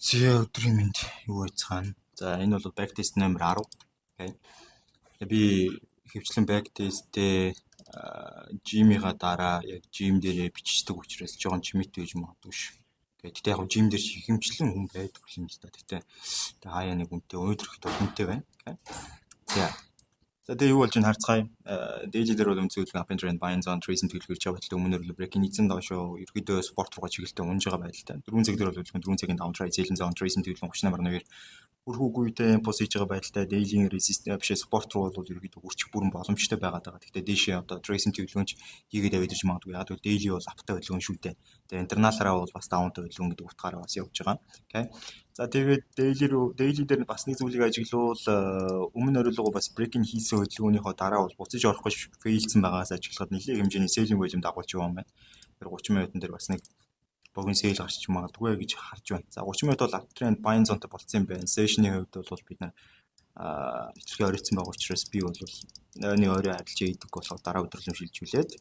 За өдрийн мэнд юу байцгаана. За энэ бол back test номер 10. Okay. Би хөвчлэн back test-тэй gym-ийнхаа дараа яг gym дээрээ бичдэг учраас жоохон чимээтэй гэж магадгүй ш. Гэхдээ яг gym дээр хэмчлэн хүн байдаг юм л да. Гэхдээ хаяа нэг үнтэй өдрөхтэй хүнтэй байна. За тэгээ юу болж байна харцгаая. Daily дээр бол үнцүүлэг up and trend buy-in zone tracing төлөвлөж байгаа байдлаа өмнөр л break-ийн эзэн доошоо ерөөдөө спорт руугаа чиглэлтэй унж байгаа байдалтай. 4 цаг дээр бол 4 цагийн down trade sell zone tracing төлөвлөн 30.2 хүрхүүгүйтэй импульс хийж байгаа байдалтай. Daily resistance биш спорт руу бол ерөөдөө үрчих бүрэн боломжтой байгаад байгаа. Гэхдээ дээшээ одоо tracing төлөвлөгөөч хийгээд авъяарч магадгүй. Яг л daily бол аптай хөдөлгөөн шүү дээ. Тэгээ интерналаараа бол бас downтай хөдөлгөөн гэдэг утгаараа бас явж байгаа. Okay. За тэгээд daily дээр бас нэг зүйлийг ажиглуул өмнө орилгоо бас break-ин хийсэн хөдөлгөөнийхөө дараа бол буцаж орох гэж фейлсэн байгаас ажиглахад нэлээд хэмжээний selling volume дагуулж байгаа юм байна. Тэр 30 минутын дээр бас нэг богино sale гарч магадгүй гэж харж байна. За 30 минут бол uptrend buying zone-тэй болцсон юм байна. Session-ийн хувьд бол бид нар хитрхи оройтсан байгаа учраас би бол нэг орой адилж ийдэг болохоор дараа өдрөлөм шилжүүлээд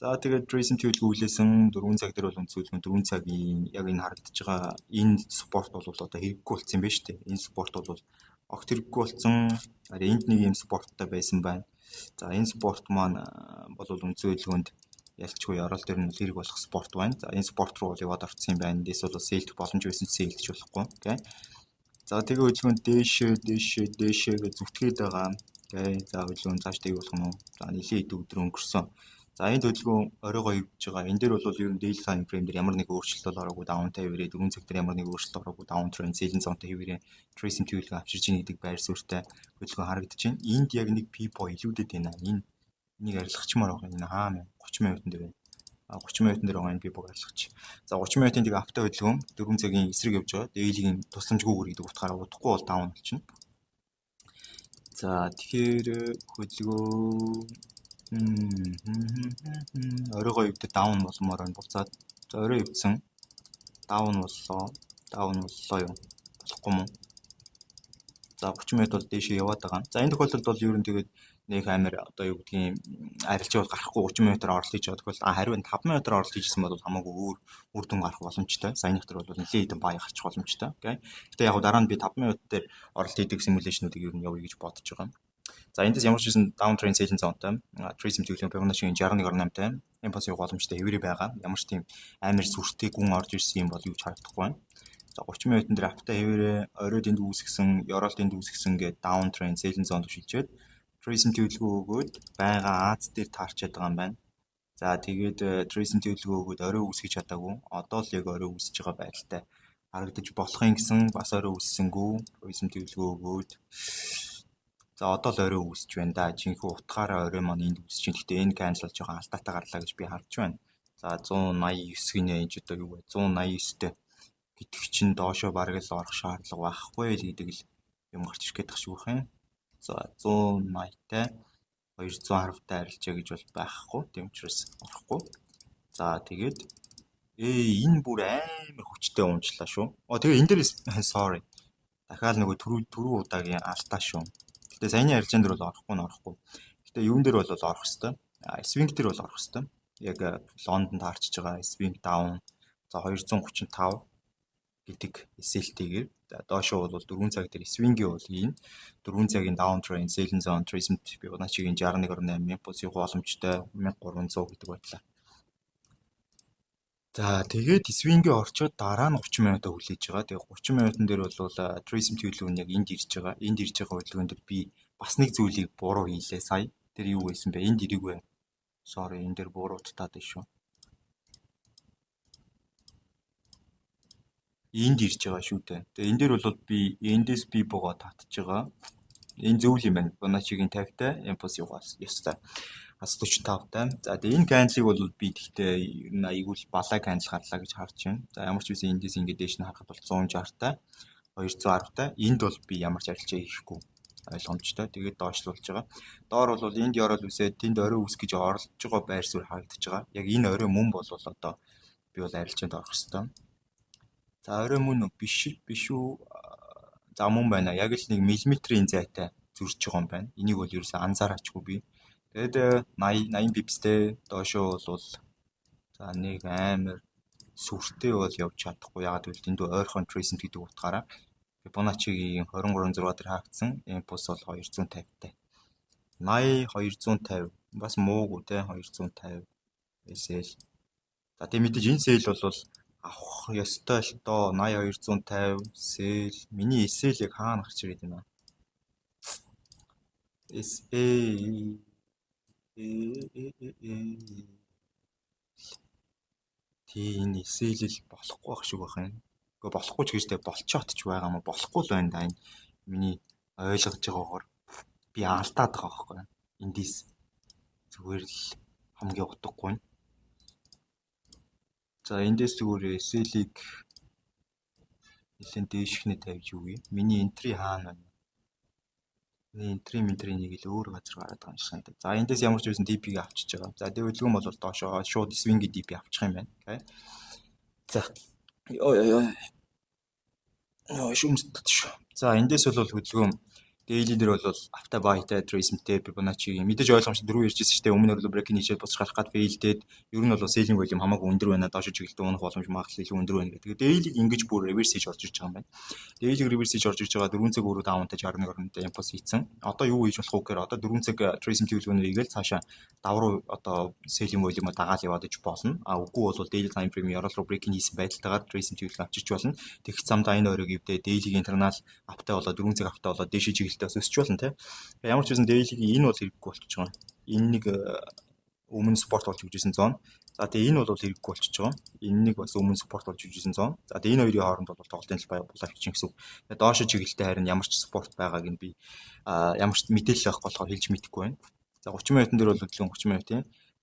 за тэгээд tracing төлөвлөлөөсөн 4 цаг дээр бол үнцүүлэн 4 цагийн яг энэ харагдаж байгаа энэ спорт бол одоо хэрэггүй болсон юм байна шүү дээ. Энэ спорт бол огт хэрэггүй болсон. Энд нэг юм спорттой байсан байна. За энэ спорт маань бол үнцүүлгөнд ялчгүй орол дээр нь хэрэг болох спорт байна. За энэ спорт руу бол яваад орсон юм байна. Дэс бол сейлдэх боломж байсан сейлдэж болохгүй. Окей. За тэгээ хөдөлгөөн дээшээ гэж зүтгээд байгаа. Окей. За хөдөлгөөн цааш дэг болох нь. За нэлийн хэд өдөр өнгөрсөн. За энэ хөдөлгөөн оройгоо явж байгаа. Энэ дээр бол ер нь daily time frame дээр ямар нэг өөрчлөлт ороогүй даунтай хэвээрээ 4 цаг дээр ямар нэг өөрчлөлт ороогүй даун trend selling zone-тэй хэвээрээ tracing төлөвлөгөө авчирч ийн гэдэг байр суурьтай хөдөлгөөн харагдаж байна. Энд яг нэг пипо илүүдэд байна. Энийг арилгахчмаар байгаа. Энэ хаа 30 минутын дээр байна. 30 минутын дээр байгаа энэ пипог арилгач. За 30 минутын дэг автаа хөдөлгөөн 4 цагийн эсрэг явж байгаа. Daily-ийн тусламжгүйгээр гэдэг утгаараа удахгүй бол даун болчихно. За тэгэхээр хөдөлгөөн оройгоо өвдөд даун болмоор байна буцаад. За орой өвдсөн даун боллоо юу болохгүй мó. За 30 минут бол дээшээ яваад байгаа. За энэ тохиолдолд бол ер нь тэгээд нэг амар одоо юу гэдгийг арилж бол гарахгүй 30 минутаар оролт хийж байгаа тохиолдолд харин 5 минутаар оролт хийжсэн бол хамаагүй үр дүн гарах боломжтой. Саяных төр бол нэлээд хэдэн бай гарчих боломжтой. Окей. Гэтэ яг дараа нь би 5 минут дээр оролт хийдэг симуляшнуудыг ер нь явъя гэж бодож байгаа. За эндээс ямар ч гэсэн down trend selling zone-тай tracing төлөвлөгөө Fibonacci-ийн 61.8-тай импульс явах боломжтой хэвээрээ байгаа. Ямар ч тийм амар сүртэй гүн орж ирсэн юм бол юу ч харагдахгүй байна. За 30 минутын дээр аптай хэвээрээ оройд энд үүсгэсэн, ёроолт энд үүсгэсэн гэдэг down trend selling zone шилжээд tracing төлөвлөгөө өгөөд байгаа Аз дээр таарчаад байгаа юм байна. За тэгээд tracing төлөвлөгөө өгөөд орой үүсгэж чадаагүй. Одоо л яг орой үүсэж байгаа байдалтай харагдаж болохын гэсэн бас орой үүссэнгүй tracing төлөвлөгөө өгөөд за одоо л орой үүсэж байна да. Жинхэнэ утгаараа орой маань энд үүсэж байна. Гэхдээ энэ cancel жоохон алдаатай гарлаа гэж би харж байна. За 189 гинэ энэ ч одоо юу вэ? 189-тэй гэдэг чинь доошоо бараг л орох шаардлага байхгүй л гэдэг л юм гарч ирэх гэдэг шиг байна. За 180-тай 210-тай арилжаа гэж бол байхгүй. Тийм учраас орохгүй. За тэгээд энэ бүр амар хүчтэй унжлаа шүү. Тэгээ энэ дээр sorry. Дахиад нөгөө түрүү удаагийн алдаа шүү. Гэтэ саяны арилжаан дээр бол орохгүй. Гэтэ юун дээр бол орох хэвээр. Swing дээр бол орох хэвээр. Яг Лондонд таарчиж байгаа swing down за 235 гэдэг SL-тэйгээр доошоо бол 4 цаг дээр swing-ийн бол энэ 4 цагийн down trend selling zone tracing Fibonacci-ийн 61.8 импульс явах боломжтой 1300 гэдэг байдлаа. За тэгээд swing-ийн орчоод дараа нь 30 минутаа хүлээж байгаа. Тэгээд 30 минутын дээр бол tracing төлөвлөгөө нь яг энд ирж байгаа. Энд ирж байгаа хөдөлгөөн дээр би бас нэг зүйлийг буруу хийлээ сая. Тэр юу байсан бэ? Энд ирээгүй. Sorry, энэ дээр буруутаад байна шүү. Энд ирж байгаа шүү дээ. Тэгээ энэ дээр бол би эндээс би богоо татж байгаа. Энэ зөвл юм байна. Fibonacci-ийн 50-тай импульс яваас ёстой. 45-тай. За тэгээ энэ cancel-ыг бол би тэгтээ ер нь айгүй л балаа cancel гарлаа гэж харж байна. За ямар ч үсэн эндээс ингэ дээш нь харахад бол 160-тай 210-тай. Энд бол би ямар ч арилжаа хийхгүй ойлгомжтой. Тэгээд доошлуулж байгаа. Доор бол энд ёроол үсээд тэнд орой үс гэж оролж байгаа байр суурь харагдаж байгаа. Яг энэ орой мөн бол одоо би бол арилжаанд орох хэвээр. За орой мөн биш үү? За мөн байна. Яг л 1 мм-ийн зайтай зөрж байгаа юм байна. Энийг бол ерөөсөө анзаараачгүй би. Тэгээд 80 пипстэй доошоо бол за нэг амар сүртэй бол явж чадахгүй. Ягаад гэвэл энд ойрхон tracing гэдэг утгаараа Fibonacci-гийн 23.6 дээр хаагдсан импульс бол 250-тай. 80 250 бас муугүй те 250 SL. За тийм мэдээж энэ SL бол авах ёстой л доо 80 250 SL. Миний SL яг хаана гарч ирээд байна? SL тийм энэ SL болохгүй байх шиг байх юм. Гэхдээ болохгүй ч гэж тэ болчоод ч байгаа юм болохгүй л байна да энэ миний ойлгож байгаагаар би алдаад байгаа байхгүй. Эндээс зүгээр л хамгийн утгагүй. За эндээс зүгээр SL-ийг нэлээд дээшхнээ тавьж үгүй. Миний entry хаана байна? Миний entry-нийг л өөр газар гараад байгаа юм шиг санагдав. За эндээс ямар ч байсан DP-г авчиж байгаа. За дэвлэгэн бол доошоо шууд swing-ийн DP авчих юм байна. Окей. За шүмсдэж шүү. За эндээс бол хөдөлгөөн daily дээр бол after buy-тай tracing-тэй Fibonacci-гийн мэдээж ойлгомжтой дөрөв ярьжсэн шүү дээ. Өмнө нь break-ийн хийчээд босч гарах гад fail-тэй ер нь бол selling volume хамаагүй өндөр байна. Доош чиглэлд унах боломж магадлал илүү өндөр байна гэдэг. Тэгээд daily-г ингэж бүр reverse хийж орж ирж байгаа юм байна. Daily-г reverse хийж орж ирж байгаа 4 цаг өөрөө down-тай 61.1 impulse хийсэн. Одоо юу хийж болох вэ гэхээр одоо 4 цаг tracing төлөвлөгөөнөө хийгээл цаашаа давруу одоо selling volume дагаал яваад иж болно. Үгүй бол daily time frame ярал руу break-ийн хийсэн байдалтайгаар tracing төлөвлөгөө авчирч болно. Тэгэх замдаа энэ өрөөг ивдээ daily-гийн internal аптай болоод 4 цаг аптай болоод дэшиж чиглэлдээ өсч болно те. Ямар ч байсан daily-гийн энэ бол хэрэггүй болчихж байгаа. Энэ нэг өмнө спорт болж үжсэн зон. За тэгээ энэ бол хэрэггүй болчихж байгаа. Энэ нэг бас өмнө спорт болж үжсэн зон. За тэгээ энэ хоёрын хооронд бол тоглолтын талбай булаач гэсэн үг. Тэгээ доош чиглэлтэй харин ямар ч спорт байгааг нь би ямар ч мэдээлэл авах болохоор хэлж мэдэхгүй байна. За 30 минутын дээр бол хөдлөн 30 минутын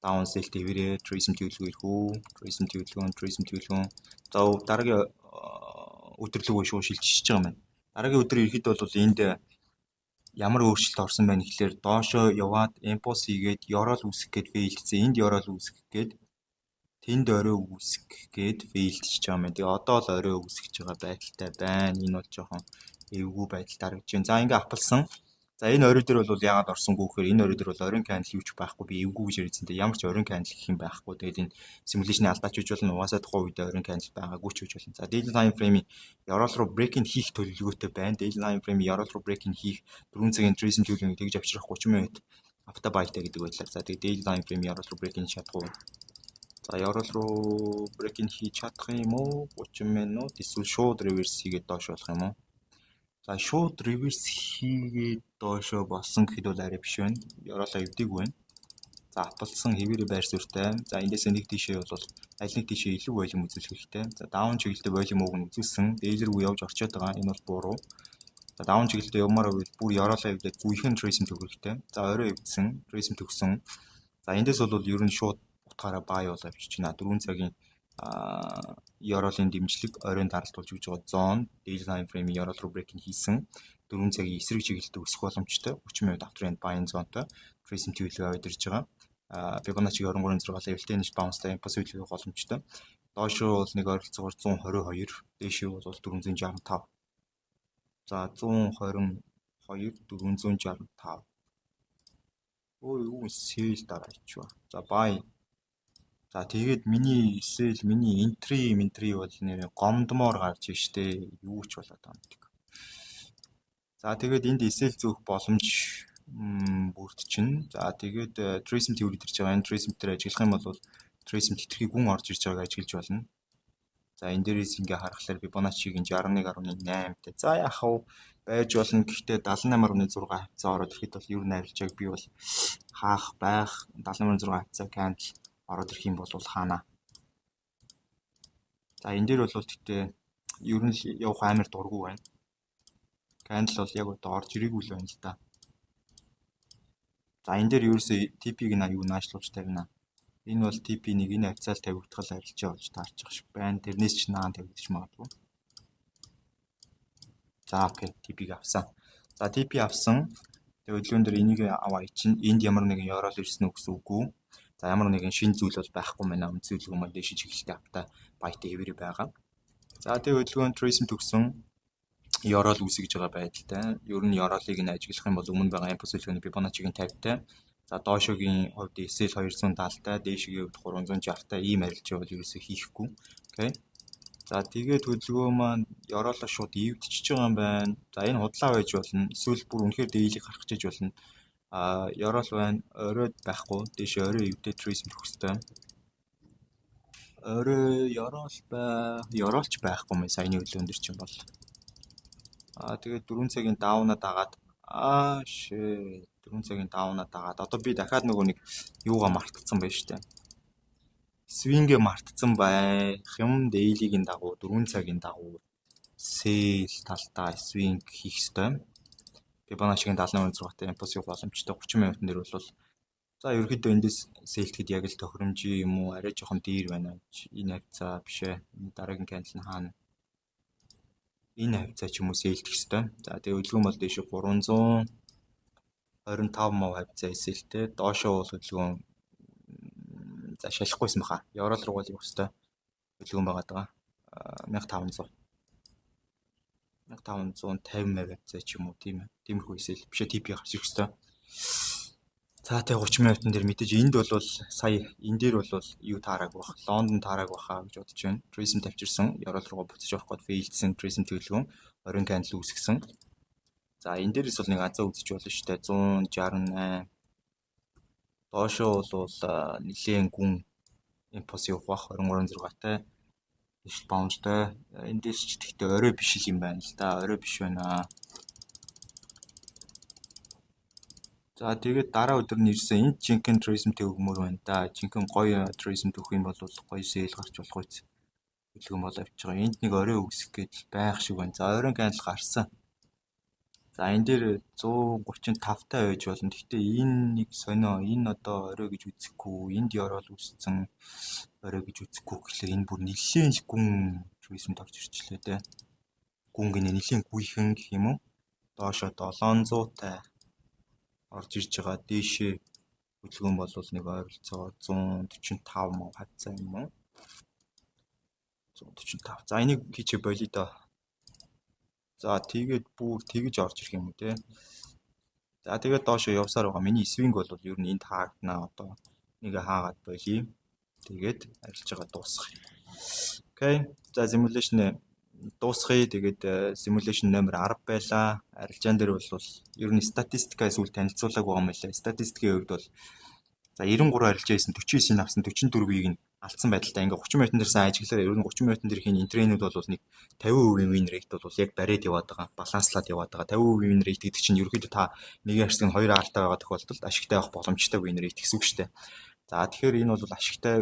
down sell твэрээ tracing төлөвлөгөө ирхүү. Tracing төлөвлөгөө. За дараагийн өдөрлөг шүү шилжиж байгаа юм байна. Дараагийн өдөр ирэхэд бол энд ямар өөрчлөлт орсон байна гэхлээр доошоо яваад impulse хийгээд ёроол үүсгэх гээд failдсэн. Энд ёроол үүсгэх гээд тэнд орой үүсгэх гээд failдчихэж байгаа юм. Тэгээ одоо л орой үүсгэж байгаа байдалтай байна. Энэ бол жоохон эвгүй байдал дарагдж байна. За ингээ апалсан. За энэ орой дээр бол яагаад орсонгүй гэхээр энэ орой дээр бол оройн candle юуч байхгүй. Би эвгүй гэж ярьсан. Ямар ч оройн candle гэх юм байхгүй. Тэгээд энэ simulation-ы алдаач үж болно. Угаасаа тухайн үед оройн candle байгаагүй ч үж болно. За daily time frame-ийн ёроол руу break-in хийх төлөвлөгөөтэй байна. Daily time frame-ийн ёроол руу break-in хийх 4 цагийн tracing төлөвлөгөөнийг тэгж авчрах 30 минут after buy-тай гэдэг байдлаар. За тэгээд daily time frame-ийн ёроол руу break-in чадахгүй. За ёроол руу break-in хийж чадах юм уу? 30 минут эсвэл шууд reverse хийгээд доош болох юм уу? За шууд reverse хийгээд доошоо болсон гэхэд бол арай биш байна. Ёроолоо эвдэг байна. За апалсан хэвээрээ байр суурьтай. За эндээс нэг тийшээ бол аль нэг тийшээ илүү volume үзүүлэх хэрэгтэй. За down чиглэлтэй volume уг нь үзүүлсэн. Daily руу явж орчоод байгаа. Энэ бол буруу. За down чиглэлтэй явмаар байвал бүр ёроолоо эвдээд гүйхэн tracing төгөх хэрэгтэй. За орой эвдсэн, tracing төгсөн. За эндээс бол ер нь шууд утгаараа buy болоо авчиж байна. 4 цагийн ёроолын дэмжлэг оройн даралт болж өгж байгаа зон daily time frame ёроол руу break-in хийсэн 4 цагийн эсрэг чиглэлд өсөх боломжтой 30 минут after end buying зонтой tracing төлөвлөгөө аваад ирж байгаа. Fibonacci 23.6 level-тэй нэг bounce-тай impulse төлөвлөгөө боломжтой. Доошоо бол нэг ойролцоогоор 122, дээшээ бол 465. За 122 465. Юу sell дараа ичвэ. За buy. За тэгээд миний sell миний entry бол нэр гомдмоор гарч штэ юу ч болоод байгаа юм. За тэгээд энд sell зөөх боломж бүрдчихнэ. За тэгээд tracing theory төрж байгаа. Энэ tracing дээр ажиллах юм бол tracing хэтэрхий гүн орж ирж байгааг ажиглаж болно. За энэ дээрээс ингээ харахаар Fibonacci-гийн 61.8-тай. За яах вэ? Байж болно. Гэхдээ 78.6 хавцаа ороод ирэхэд бол юу найрлжааг би бол хаах байх 78.6 хавцаа candle ороод ирэх юм бол хаана. За энэ дээр бол тэгтээ ер нь явах амар дурггүй байна. Candle бол яг одоо орж ирээгүй л байна л да. За энэ дээр ерөөсөө TP-г юу наашлуулж тавина. Энэ бол TP-нийг энэ хавцаал тавигдгал арилжаа болж таарчих шиг байна. Тэрнээс ч наан тавигдчих магадгүй. За окей, TP-г авсан. За TP авсан. Тэгээ өглөөн дээр энийг аваа чинь энд ямар нэгэн ёроол ирсэн үү гэсэн үгүй. За ямар нэгэн шин зүйл бол байхгүй байна. Үнцүүлэг юм дэше чиглэлтэй автаа баятай хэвээр байгаа. За тэгээ өглөөн tracing төгсөн ёроол үүсгэж байгаа байдалтай. Ер нь ёроолыг нь ажиглах юм бол өмнө байгаа impulse төлөвлөгөөний Fibonacci-гийн 50-тай. За доошогийн хувьд SL 270-тай, дээшгийн хувьд 360-тай ийм арилжаа бол ерөөсөө хийхгүй. Окей. За тэгээд хөдөлгөөн маань ёроолоо шууд ивдчихэж байгаа юм байна. За энэ худлаа байж болно. Эсвэл бүр үнэхээр дээлийг гарах гэж болно. Ёроол байна. Оройд байхгүй. Дээшээ орой ивдээ туризм төгөх ёстой. Орой ёроолч байхгүй юм саяны хөдөлгөөн дэр чинь бол. Тэгээд 4 цагийн даунаа дагаад 4 цагийн даунаа дагаад одоо би дахиад нөгөө нэг юугаа мартцсан байна штэ. Свингээ мартцсан байх юм дейлигийн дагуу 4 цагийн дагуу сейл талтаа свинг хийх ёстой. Fibonacci-гийн 78.6-тай импульсив боломжтой 30 минутын дээр бол за ерөөхдөө эндээс сейлтэхэд яг л тохиромжийн юм уу арай жоохон дээр байна. Энэ хавцаа биш ээ. Дараагийн кандл нь хаана? Энэ хавцаа ч юм уу сейлтэх ёстой. За тэгээ хөдөлгөөн бол дээш 325 хавцаа эсэлтэй. Доошоо бол хөдөлгөөн за шалахгүйсэн баха. Еврол руу бол явах ёстой. Хөдөлгөөн байгаа даа. 1500 1550 хавцаа ч юм уу тийм ээ. Тиймэрхүү эсэл бишээ TP гарч ирэх ёстой. За тэгээ 30 минутын дээр мэдээж энд бол сая энэ дээр бол юу таараг бах. Лондон таараг бахаа гэж бодож байна. Трейсм тавьчирсан. Еврол руу буцаж явах гээд фейлдсэн трейсм төлөвлөгөө оройн кандл үүсгэсэн. За энэ дээрээс бол нэг азаа үзэж болно шүү дээ. 168. Доошоо бол нэлийн гүн импульсив бах 23.6-тай. Ишл баунстай. Эндээс ч гэхдээ орой биш юм байна л да. Орой биш байна. За тэгээд дараа өдөр нь ирсэн энд жинхэнэ туризм төгмөр байна да. Жинхэнэ гоё туризм төгөх юм бол гоё сейл гарч болох үз. Хөдөлгөөн бол авч байгаа. Энд нэг орой үсэх гэж байх шиг байна. За оройн кандл гарсан. За энэ дээр 135 таа байж болно. Гэхдээ энэ нэг сонио энэ одоо орой гэж үзэхгүй. Энд ёроол үссэн орой гэж үзэхгүй гэхлээр энэ бүр нэлийн гүн туризмд орж ирчлээ дээ. Гүн гинэ нэлийн гүйхэн гэх юм уу? Доошоо 700 таа орж ирж байгаа. Дээшээ хөдөлгөөн бол нэг ойролцоогоор 145 хавцаа юм уу? 145. За энийг хийчээ болио доо. За тэгээд бүр тэгж орж ирэх юм уу те. За тэгээд доошоо явсаар байгаа. Миний свинг бол ер нь энд хаагднаа одоо нэг хаагаад болио. Тэгээд арилж байгаа дуусгах. Окей. За simulation дуусгая. Тэгээд simulation номер 10 байлаа. Арилжаан дээр бол ер нь статистикаа эсвэл танилцуулаг байгаа юм лээ. Статистикийн хувьд бол за 93 арилжаа хийсэн, 49-ийг авсан, 44-ийг нь алдсан байдалтай. Ингээ 30 минутын дээр сайн ажиглалаа. Ер нь 30 минутын дээр хин энтрейнүүд бол нэг 50% win rate бол яг бариад яваад байгаа. Баланслаад яваад байгаа. 50% win rate гэдэг чинь ерөөхдөө та нэг ашиг нь 2 артаа байгаа тохиолдолд ашигтай авах боломжтой win rate гэсэн үг шүү дээ. За тэгэхээр энэ бол ашигтай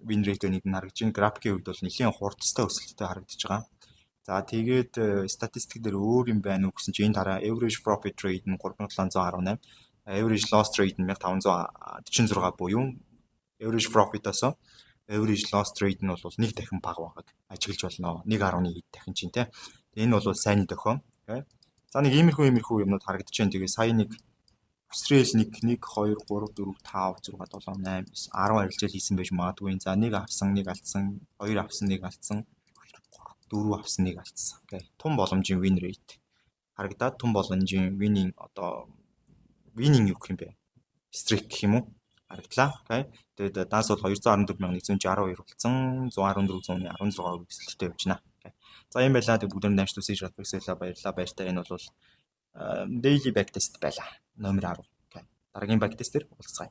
win rate нэг нь харагдаж байна. Графикийн хувьд бол нэлийн хурдтай өсөлттэй харагдаж байгаа. За тэгээд статистик дээр өөр юм байна уу гэсэн чинь энэ дараа average profit rate нь 3718, average loss rate нь 1546 буюу average profit-аас average loss rate нь бол нэг дахин бага байгааг ажиглаж болно. 1.1 дахин чинь тий. Энэ бол сайн дохио. За нэг иймэрхүү юмнууд харагдаж байна. Тэгээ сая нэг Австрал 1 2 3 4 5 6 7 8 9 10 арилжаал хийсэн байж магадгүй. За нэг авсан, нэг алдсан, 2 авсан, нэг алдсан, 4 авсан, нэг алдсан. Окей. Тун боломжийн win rate харагдаад тун боломжийн winning одоо winning юу гэх юм бэ? Streak гэх юм уу? Харагдлаа. Окей. Тэгээд даас бол 214,162 болсон. 114,16 өсөлттэй явж байна. За юм байлаа. Тэгээд бүгд дамжт үсэж радбексэлээ баярлаа. Баяртай. Энэ бол daily backtest байлаа. Номер 10. Окей. Дараагийн backtest дээр уулзцгаая.